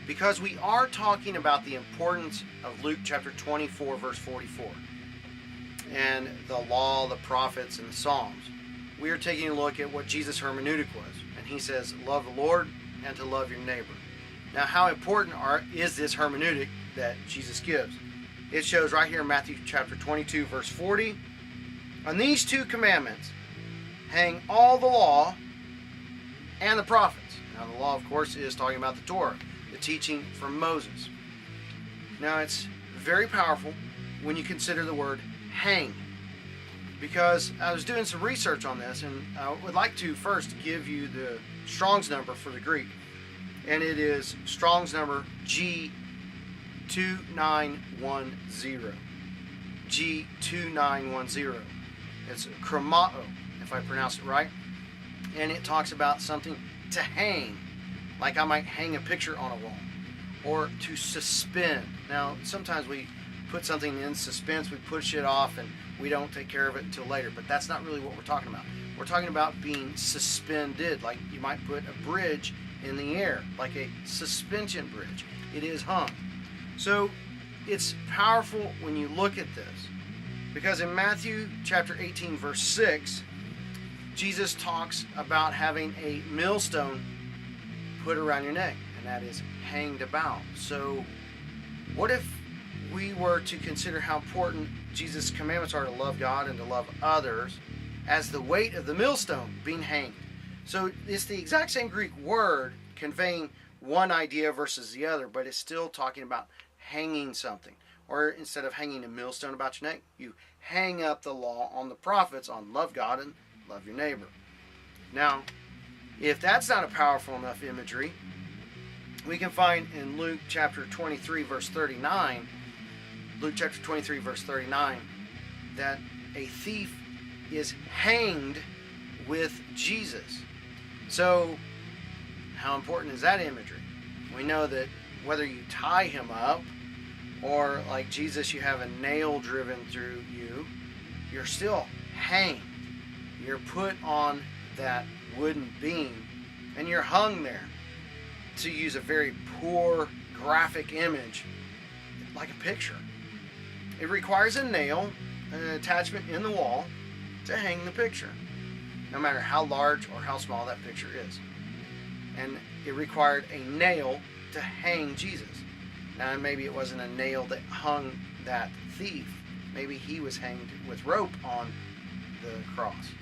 because we are talking about the importance of Luke chapter 24, verse 44, and the law, the prophets, and the Psalms. We are taking a look at what Jesus' hermeneutic was. And he says, love the Lord and to love your neighbor. Now, how important is this hermeneutic that Jesus gives? It shows right here in Matthew chapter 22, verse 40. On these two commandments hang all the law and the prophets. Now, the law, of course, is talking about the Torah, the teaching from Moses. Now, it's very powerful when you consider the word hang, because I was doing some research on this, and I would like to first give you the Strong's number for the Greek, and it is Strong's number G2910. G2910. It's chromao, if I pronounce it right, and it talks about something to hang, like I might hang a picture on a wall, or to suspend. Now, sometimes we put something in suspense, we push it off, and we don't take care of it until later, but that's not really what we're talking about. We're talking about being suspended, like you might put a bridge in the air, like a suspension bridge. It is hung. So it's powerful when you look at this, because in Matthew chapter 18, verse 6, Jesus talks about having a millstone put around your neck, and that is hanged about. So what if we were to consider how important Jesus' commandments are to love God and to love others as the weight of the millstone being hanged? So it's the exact same Greek word conveying one idea versus the other, but it's still talking about hanging something. Or instead of hanging a millstone about your neck, you hang up the law on the prophets on love God and love your neighbor. Now, if that's not a powerful enough imagery, we can find in Luke chapter 23, verse 39, Luke chapter 23, verse 39, that a thief is hanged with Jesus. So, how important is that imagery? We know that whether you tie him up, or like Jesus, you have a nail driven through you, you're still hanged. You're put on that wooden beam, and you're hung there. To use a very poor graphic image, like a picture. It requires a nail, an attachment in the wall, to hang the picture, no matter how large or how small that picture is. And it required a nail to hang Jesus. Now, maybe it wasn't a nail that hung that thief. Maybe he was hanged with rope on the cross.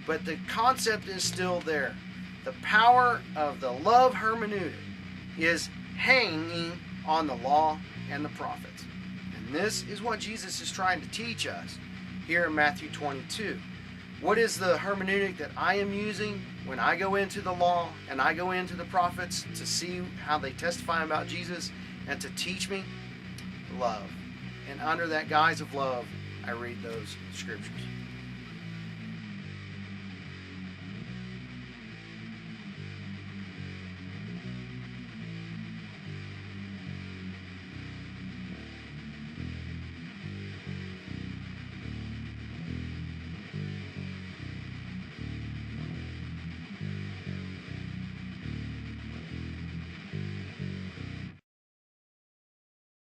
But the concept is still there. The power of the love hermeneutic is hanging on the law and the prophets. And this is what Jesus is trying to teach us here in Matthew 22. What is the hermeneutic that I am using when I go into the law and I go into the prophets to see how they testify about Jesus and to teach me? Love. And under that guise of love, I read those scriptures.